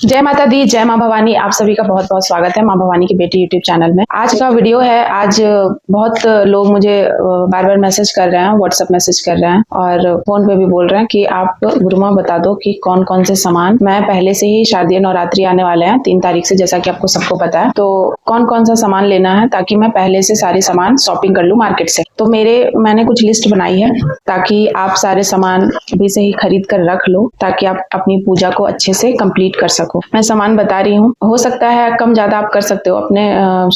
जय माता दी, जय माँ भवानी। आप सभी का बहुत बहुत स्वागत है माँ भवानी की बेटी यूट्यूब चैनल में। आज का वीडियो है। आज बहुत लोग मुझे बार बार मैसेज कर रहे हैं, व्हाट्सएप मैसेज कर रहे हैं और फोन पे भी बोल रहे हैं कि आप गुरुमा बता दो कि कौन कौन से सामान, मैं पहले से ही शारदीय नवरात्रि आने वाले हैं 3 तारीख से, जैसा कि आपको सबको पता है, तो कौन कौन सा सामान लेना है ताकि मैं पहले से सारे सामान शॉपिंग कर लूँ मार्केट से। तो मैंने कुछ लिस्ट बनाई है ताकि आप सारे सामान अभी से ही खरीद कर रख लो ताकि आप अपनी पूजा को अच्छे से कंप्लीट कर सको। मैं सामान बता रही हूँ, हो सकता है कम ज्यादा आप कर सकते हो अपने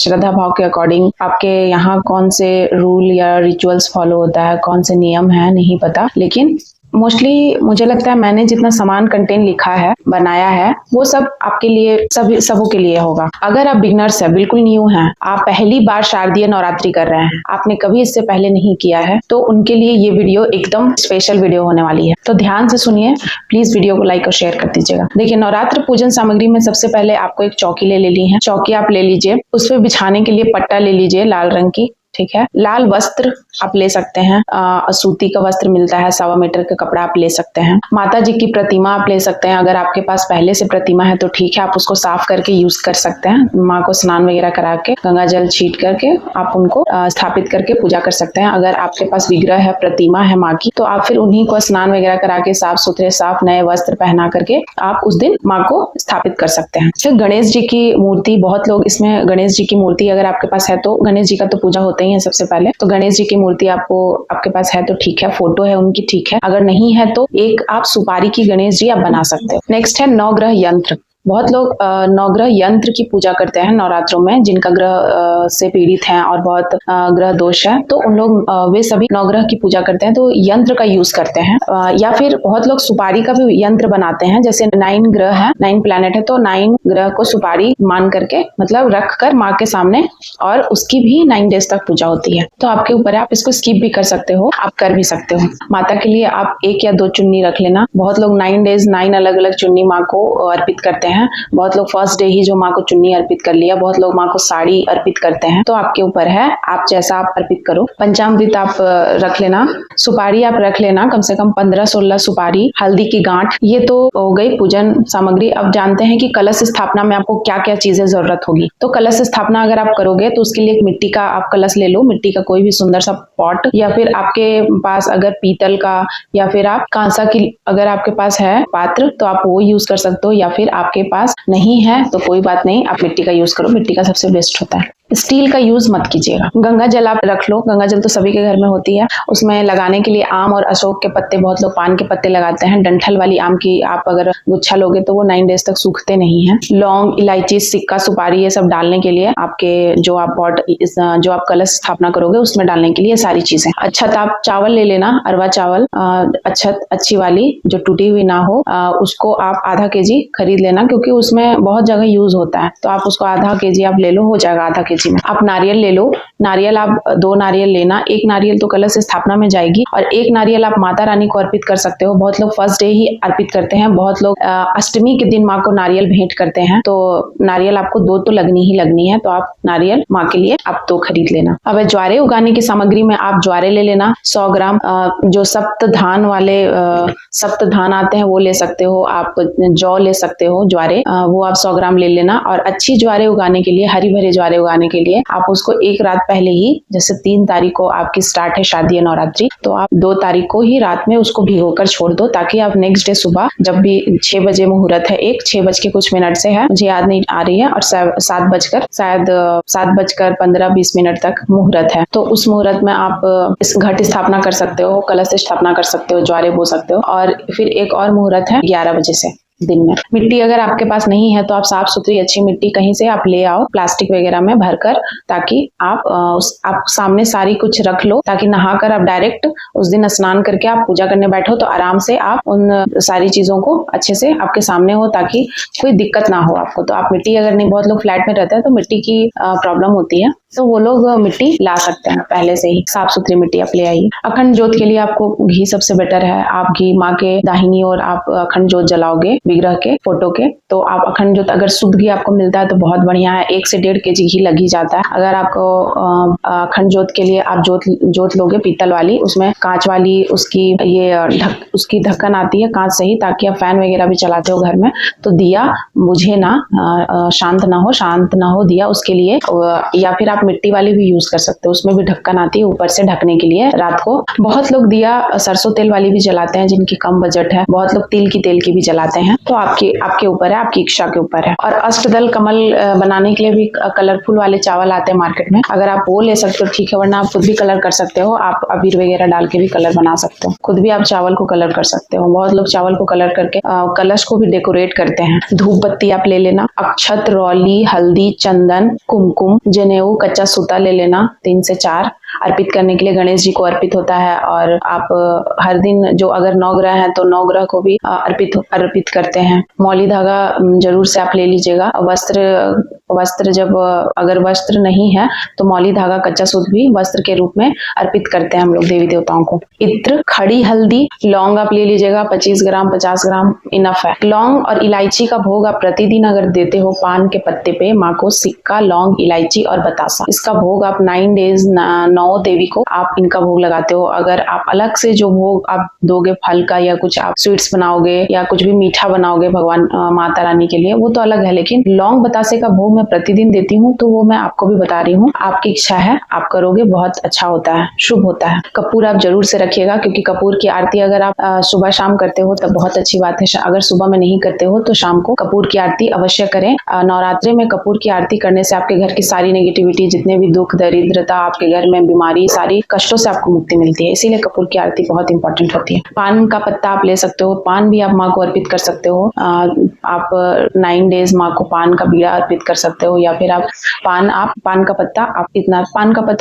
श्रद्धा भाव के अकॉर्डिंग। आपके यहाँ कौन से रूल या रिचुअल्स फॉलो होता है, कौन से नियम है, नहीं पता, लेकिन मोस्टली मुझे लगता है मैंने जितना सामान कंटेंट लिखा है, बनाया है, वो सब आपके लिए, सबों के लिए होगा। अगर आप बिगनर्स है, बिल्कुल न्यू हैं, आप पहली बार शारदीय नवरात्रि कर रहे हैं, आपने कभी इससे पहले नहीं किया है, तो उनके लिए ये वीडियो एकदम स्पेशल वीडियो होने वाली है। तो ध्यान से सुनिए, प्लीज वीडियो को लाइक और शेयर कर दीजिएगा। देखिए, नवरात्र पूजन सामग्री में सबसे पहले आपको एक चौकी ले लेनी है। चौकी आप ले लीजिए, उस पर बिछाने के लिए पट्टा ले लीजिए लाल रंग की, ठीक है। लाल वस्त्र आप ले सकते हैं, सूती का वस्त्र मिलता है, 1.25 मीटर का कपड़ा आप ले सकते हैं। माता जी की प्रतिमा आप ले सकते हैं, अगर आपके पास पहले से प्रतिमा है तो ठीक है, आप उसको साफ करके यूज कर सकते हैं। माँ को स्नान वगैरह करा के, गंगा जल छीट करके आप उनको स्थापित करके पूजा कर सकते हैं। अगर आपके पास विग्रह है, प्रतिमा है माँ की, तो आप फिर उन्हीं को स्नान वगैरह करा के साफ सुथरे, साफ नए वस्त्र पहना करके आप उस दिन माँ को स्थापित कर सकते हैं। फिर गणेश जी की मूर्ति, बहुत लोग इसमें गणेश जी की मूर्ति अगर आपके पास है तो, गणेश जी का तो पूजा होता ही है सबसे पहले, तो गणेश जी की मूर्ति आपके पास है तो ठीक है, फोटो है उनकी, ठीक है। अगर नहीं है तो एक आप सुपारी की गणेश जी आप बना सकते हो। नेक्स्ट है नवग्रह यंत्र। बहुत लोग नवग्रह यंत्र की पूजा करते हैं नवरात्रों में, जिनका ग्रह से पीड़ित हैं और बहुत ग्रह दोष है, तो उन लोग वे सभी नवग्रह की पूजा करते हैं तो यंत्र का यूज करते हैं। या फिर बहुत लोग सुपारी का भी यंत्र बनाते हैं। जैसे 9 ग्रह है, 9 प्लैनेट है, तो 9 ग्रह को सुपारी मान करके, मतलब रख कर माँ के सामने, और उसकी भी 9 डेज तक पूजा होती है। तो आपके ऊपर है, आप इसको स्किप भी कर सकते हो, आप कर भी सकते हो। माता के लिए आप 1 या 2 चुन्नी रख लेना। बहुत लोग 9 डेज 9 अलग अलग चुन्नी माँ को अर्पित करते हैं। बहुत लोग फर्स्ट डे ही जो माँ को चुन्नी अर्पित कर लिया, बहुत लोग माँ को साड़ी अर्पित करते हैं। तो आपके ऊपर है, आप जैसा आप अर्पित करो। पंचामृत आप रख लेना, सुपारी आप रख लेना, कम से कम 15-16 सुपारी, हल्दी की गांठ। ये तो हो गई पूजन सामग्री। अब जानते हैं कि कलश स्थापना में आपको क्या क्या चीजें जरूरत होगी। तो कलश स्थापना अगर आप करोगे तो उसके लिए एक मिट्टी का आप कलश ले लो, मिट्टी का कोई भी सुंदर सा पॉट, या फिर आपके पास अगर पीतल का या फिर आप कांसा की अगर आपके पास है पात्र तो आप वो यूज कर सकते हो, या फिर आपके पास नहीं है तो कोई बात नहीं, आप मिट्टी का यूज करो, मिट्टी का सबसे बेस्ट होता है। स्टील का यूज मत कीजिएगा। गंगा जल आप रख लो, गंगा जल तो सभी के घर में होती है। उसमें लगाने के लिए आम और अशोक के पत्ते, बहुत लोग पान के पत्ते लगाते हैं। डंठल वाली आम की आप अगर गुच्छा लोगे तो वो 9 डेज तक सूखते नहीं है। लौंग, इलायची, सिक्का, सुपारी, ये सब डालने के लिए आपके जो आप पॉट, जो आप कलश स्थापना करोगे उसमें डालने के लिए सारी चीजें। अच्छत आप चावल ले लेना, अरवा चावल, अच्छत अच्छी वाली जो टूटी हुई ना हो, उसको आप आधा kg खरीद लेना, क्योंकि उसमें बहुत जगह यूज होता है, तो आप उसको आधा kg आप ले लो, हो जाएगा आधा kg में। आप नारियल ले लो, नारियल आप 2 नारियल लेना। 1 नारियल तो कलश स्थापना में जाएगी और 1 नारियल आप माता रानी को अर्पित कर सकते हो। बहुत लोग फर्स्ट डे ही अर्पित करते हैं, बहुत लोग अष्टमी के दिन माँ को नारियल भेंट करते हैं। तो नारियल आपको 2 तो लगनी ही लगनी है, तो आप नारियल माँ के लिए आप 2 खरीद लेना। अब ज्वारे उगाने की सामग्री में आप ज्वारे ले लेना 100 ग्राम। जो सप्त धान वाले सप्त धान आते हैं वो ले सकते हो, आप जौ ले सकते हो, ज्वारे वो आप 100 ग्राम ले लेना। और अच्छी ज्वारे उगाने के लिए, हरी भरी ज्वारे उगाने के लिए आप उसको 1 रात पहले ही, जैसे 3 तारीख को आपकी स्टार्ट है शारदीय नवरात्रि, तो आप 2 तारीख को ही रात में उसको भिगोकर छोड़ दो, ताकि आप नेक्स्ट डे सुबह जब भी 6 बजे मुहूर्त है, 6 बज के कुछ मिनट से है, मुझे याद नहीं आ रही है, और 7 बजकर 15-20 मिनट तक मुहूर्त है, तो उस मुहूर्त में आप इस घट स्थापना कर सकते हो, कलश स्थापना कर सकते हो, ज्वारे बो सकते हो। और फिर एक और मुहूर्त है 11 बजे से दिन में। मिट्टी अगर आपके पास नहीं है तो आप साफ सुथरी अच्छी मिट्टी कहीं से आप ले आओ, प्लास्टिक वगैरह में भरकर, ताकि आप सामने सारी कुछ रख लो, ताकि नहाकर आप डायरेक्ट उस दिन स्नान करके आप पूजा करने बैठो तो आराम से आप उन सारी चीजों को अच्छे से आपके सामने हो, ताकि कोई दिक्कत ना हो आपको। तो आप मिट्टी अगर नहीं, बहुत लोग फ्लैट में रहते हैं तो मिट्टी की प्रॉब्लम होती है, तो वो लोग मिट्टी ला सकते हैं, पहले से ही साफ सुथरी मिट्टी आप ले आइए। अखंड जोत के लिए आपको घी सबसे बेटर है। आप घी माँ के दाहिनी ओर आप अखंड जोत जलाओगे, विग्रह के, फोटो के। तो आप अखंड ज्योत अगर शुद्ध घी आपको मिलता है तो बहुत बढ़िया है, 1 से 1.5 kg घी लग ही जाता है। अगर आपको अखंड ज्योत के लिए आप ज्योत लोगे पीतल वाली, उसमें कांच वाली उसकी ढक्कन आती है कांच से ही, ताकि आप फैन वगैरह भी चलाते हो घर में तो दिया बुझे ना, शांत ना हो दिया, उसके लिए। या फिर आप मिट्टी वाली भी यूज कर सकते हो, उसमें भी ढक्कन आती है ऊपर से ढकने के लिए रात को। बहुत लोग दिया सरसों तेल वाली भी जलाते हैं जिनकी कम बजट है, बहुत लोग तिल की भी जलाते हैं। तो आपके ऊपर है, आपकी इच्छा के ऊपर है। और अष्टदल कमल बनाने के लिए भी कलरफुल वाले चावल आते हैं मार्केट में, अगर आप वो ले सकते हो ठीक है, वरना आप खुद भी कलर कर सकते हो। आप अबीर वगैरह डाल के भी कलर बना सकते हो, खुद भी आप चावल को कलर कर सकते हो। बहुत लोग चावल को कलर करके कलश को भी डेकोरेट करते हैं। धूप बत्ती आप ले लेना, अक्षत, रौली, हल्दी, चंदन, कुमकुम, जनेऊ, कच्चा सूता ले लेना 3 से 4 अर्पित करने के लिए। गणेश जी को अर्पित होता है। और आप हर दिन जो अगर 9 ग्रह हैं तो 9 ग्रह को भी अर्पित करते हैं। मौली धागा जरूर से आप ले लीजिएगा। वस्त्र जब अगर वस्त्र नहीं है तो मौली धागा, कच्चा सूत भी वस्त्र के रूप में अर्पित करते हैं हम लोग देवी देवताओं को। इत्र, खड़ी हल्दी, लौंग आप ले लीजिएगा 25 ग्राम, 50 ग्राम इनफ है। लौंग और इलायची का भोग आप प्रतिदिन अगर देते हो पान के पत्ते पे माँ को, सिक्का, लौंग, इलायची और बतासा, इसका भोग आप 9 डेज 9 देवी को आप इनका भोग लगाते हो। अगर आप अलग से जो भोग आप दोगे फल का, या कुछ आप स्वीट्स बनाओगे या कुछ भी मीठा बनाओगे भगवान माता रानी के लिए, वो तो अलग है। लेकिन लौंग बतासे का भोग मैं प्रतिदिन देती हूँ, तो वो मैं आपको भी बता रही हूँ। आपकी इच्छा है, आप करोगे, बहुत अच्छा होता है, शुभ होता है। कपूर आप जरूर से रखिएगा, क्योंकि कपूर की आरती अगर आप सुबह शाम करते हो तब बहुत अच्छी बात है। अगर सुबह में नहीं करते हो तो शाम को कपूर की आरती अवश्य करें। नवरात्रि में कपूर की आरती करने से आपके घर की सारी नेगेटिविटी, जितने भी दुख, दरिद्रता, आपके घर में बीमारी, सारी कष्टों से आपको मुक्ति मिलती है। इसीलिए कपूर की आरती बहुत इंपॉर्टेंट होती है। पान का पत्ता आप ले सकते हो, पान भी आप माँ को अर्पित कर सकते हो। आप 9 डेज माँ को पान का बीड़ा अर्पित कर सकते हो, या फिर आप पान का पत्ता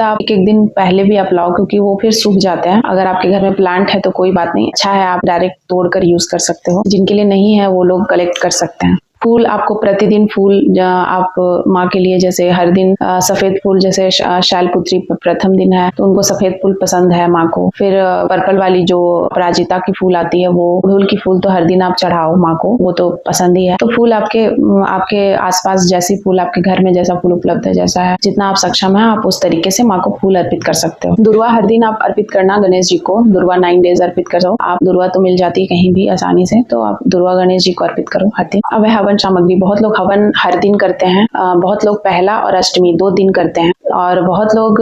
आप एक दिन पहले भी आप लाओ, क्योंकि वो फिर सूख जाते हैं। अगर आपके घर में प्लांट है तो कोई बात नहीं, अच्छा है, आप डायरेक्ट तोड़कर यूज कर सकते हो। जिनके लिए नहीं है वो लोग कलेक्ट कर सकते हैं। फूल आपको प्रतिदिन फूल आप माँ के लिए, जैसे हर दिन सफेद फूल, जैसे शैलपुत्री प्रथम दिन है तो उनको सफेद फूल पसंद है माँ को। फिर पर्पल वाली जो अपराजिता की फूल आती है, वो अड़हुल की फूल तो हर दिन आप चढ़ाओ माँ को, वो तो पसंद ही है। तो फूल आपके आसपास जैसी फूल, आपके घर में जैसा फूल उपलब्ध है, जैसा है, जितना आप सक्षम है, आप उस तरीके से माँ को फूल अर्पित कर सकते हो। दुर्वा हर दिन आप अर्पित करना गणेश जी को, दुर्वा 9 डेज अर्पित करो आप। दुर्वा तो मिल जाती है कहीं भी आसानी से, तो आप दुर्वा गणेश जी को अर्पित करो हर दिन। अब हवन सामग्री, बहुत लोग हवन हर दिन करते हैं, बहुत लोग पहला और अष्टमी 2 दिन करते हैं, और बहुत लोग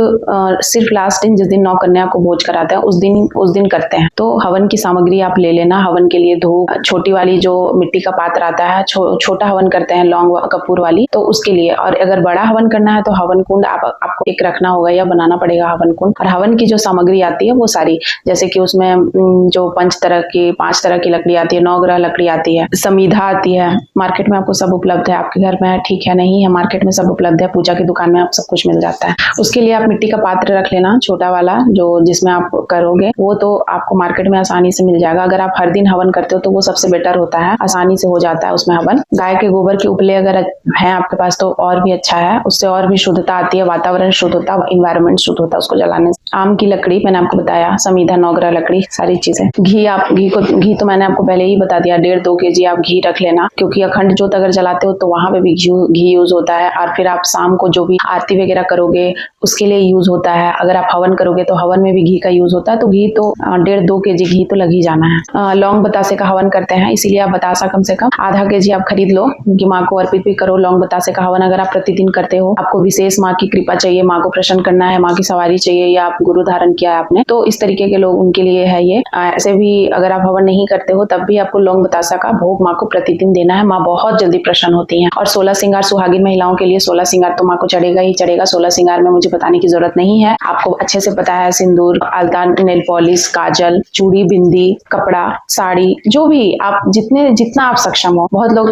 सिर्फ लास्ट दिन, जिस दिन 9 कन्या को भोज कराते हैं, उस दिन करते हैं। तो हवन की सामग्री आप ले लेना। हवन के लिए धूप, छोटी वाली जो मिट्टी का पात्र आता है, छोटा हवन करते हैं लौंग कपूर वाली, तो उसके लिए। और अगर बड़ा हवन करना है तो हवन कुंड आपको एक रखना होगा या बनाना पड़ेगा हवन कुंड। और हवन की जो सामग्री आती है वो सारी, जैसे कि उसमें जो 5 तरह की लकड़ी आती है, 9 ग्रह लकड़ी आती है, समीधा आती है, मार्केट में आपको सब उपलब्ध है। आपके घर में है ठीक है, नहीं है मार्केट में सब उपलब्ध है, पूजा की दुकान में आप सब कुछ मिल जाता है। उसके लिए आप मिट्टी का पात्र रख लेना, छोटा वाला जो जिसमें आप करोगे, वो तो आपको मार्केट में आसानी से मिल जाएगा। अगर आप हर दिन हवन करते हो तो वो सबसे बेटर होता है, आसानी से हो जाता है उसमें हवन। गाय के गोबर के उपले अगर है आपके पास तो और भी अच्छा है, उससे और भी शुद्धता आती है, वातावरण शुद्ध होता है, इन्वायरमेंट शुद्ध होता है उसको जलाने से। आम की लकड़ी मैंने आपको बताया, समीधा, 9 ग्रह लकड़ी, सारी चीजें। घी तो मैंने आपको पहले ही बता दिया, 1.5-2 kg आप घी रख लेना, क्योंकि अखंड ज्योत अगर जलाते हो तो वहां पे भी घी यूज होता है। और फिर आप शाम को जो भी आरती वगैरह करोगे उसके लिए यूज होता है। अगर आप हवन करोगे तो हवन में भी घी का यूज होता है, तो घी तो 1.5-2 kg घी तो लग ही जाना है। लौंग बतासे का हवन करते हैं, इसीलिए आप बतासा कम से कम आधा kg आप खरीद लो, कि माँ को अर्पित भी करो। लौंग बतासे का हवन अगर आप प्रतिदिन करते हो, आपको विशेष माँ की कृपा चाहिए, माँ को प्रसन्न करना है, माँ की सवारी चाहिए, या आप गुरु धारण किया है आपने, तो इस तरीके के लोग, उनके लिए है ये। ऐसे भी अगर आप हवन नहीं करते हो तब भी आपको लौंग बतासा का भोग माँ को प्रतिदिन देना है, माँ बहुत जल्दी प्रसन्न होती है। और 16 श्रृंगार सुहागिन महिलाओं के लिए 16 श्रृंगार तो माँ को चढ़ेगा ही चढ़ेगा। 16 श्रृंगार में मुझे बताने की जरूरत नहीं है, आपको अच्छे से पता है। सिंदूर, आलता, नेल पॉलिश, काजल, चूड़ी, बिंदी, कपड़ा, साड़ी, जो भी आप जितना आप सक्षम हो। बहुत लोग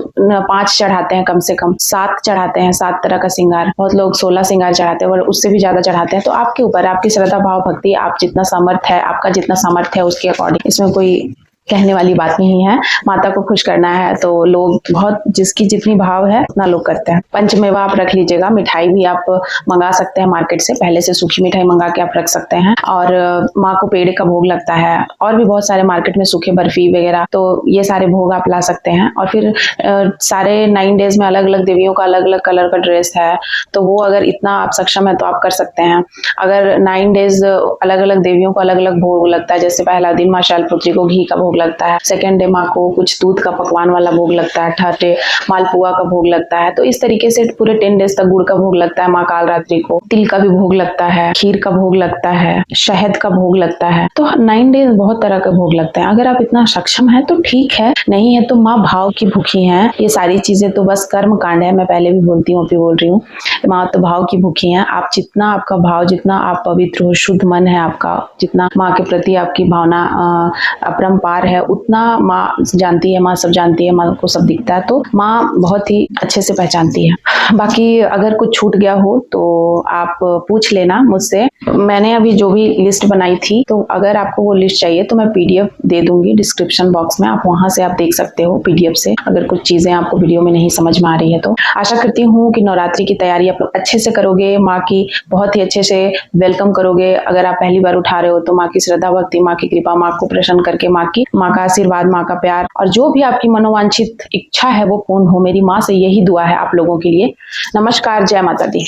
5 चढ़ाते हैं, कम से कम 7 चढ़ाते हैं, 7 तरह का श्रृंगार। बहुत लोग 16 श्रृंगार चढ़ाते हैं और उससे भी ज्यादा चढ़ाते हैं। तो आपके ऊपर, आपकी श्रद्धा भाव भक्ति, आप जितना सामर्थ्य है, आपका जितना सामर्थ्य है उसके अकॉर्डिंग, इसमें कोई कहने वाली बात नहीं है। माता को खुश करना है तो लोग बहुत जिसकी जितनी भाव है उतना लोग करते हैं। पंचमेवा आप रख लीजिएगा, मिठाई भी आप मंगा सकते हैं मार्केट से, पहले से सूखी मिठाई मंगा के आप रख सकते हैं। और माँ को पेड़े का भोग लगता है और भी बहुत सारे मार्केट में सूखे बर्फी वगैरह, तो ये सारे भोग आप ला सकते हैं। और फिर सारे 9 डेज में अलग अलग देवियों का अलग अलग कलर का ड्रेस है, तो वो अगर इतना आप सक्षम है तो आप कर सकते हैं। अगर 9 डेज अलग अलग देवियों को अलग अलग भोग लगता है, जैसे पहला दिन माँ शैलपुत्री को घी का भोग लगता है, सेकेंड डे माँ को कुछ दूध का पकवान वाला भोग लगता है, थर्ड डे मालपुआ का भोग लगता है। तो इस तरीके से पूरे 10 डेज तक गुड़ का भोग लगता है माँ कालरात्रि को, तिल का भी भोग लगता है, खीर का भोग लगता है, शहद का भोग लगता है। तो 9 डेज बहुत तरह के भोग लगते हैं। अगर आप इतना सक्षम है तो ठीक है, नहीं है तो माँ भाव की भूखी है। ये सारी चीजें तो बस कर्म कांड है, मैं पहले भी बोलती हूँ, अभी बोल रही हूँ, माँ तो भाव की भूखी है। आप जितना आपका भाव, जितना आप पवित्र हो, शुद्ध मन है आपका, जितना माँ के प्रति आपकी भावना अपरंपार है, उतना माँ जानती है, माँ सब जानती है, माँ को सब दिखता है, तो माँ बहुत ही अच्छे से पहचानती है। बाकी अगर कुछ छूट गया हो तो आप पूछ लेना मुझसे। मैंने अभी जो भी लिस्ट बनाई थी, तो अगर आपको वो लिस्ट चाहिए तो मैं PDF दे दूंगी डिस्क्रिप्शन बॉक्स में, आप वहां से आप देख सकते हो PDF से, अगर कुछ चीजें आपको वीडियो में नहीं समझ में आ रही है तो। आशा करती हूँ कि नवरात्रि की तैयारी आप लोग अच्छे से करोगे, माँ की बहुत ही अच्छे से वेलकम करोगे। अगर आप पहली बार उठा रहे हो तो माँ की श्रद्धा भक्ति, माँ की कृपा, माँ को प्रसन्न करके माँ का आशीर्वाद, माँ का प्यार और जो भी आपकी मनोवांछित इच्छा है वो पूर्ण हो। मेरी माँ से यही दुआ है आप लोगों के लिए। नमस्कार, जय माता दी।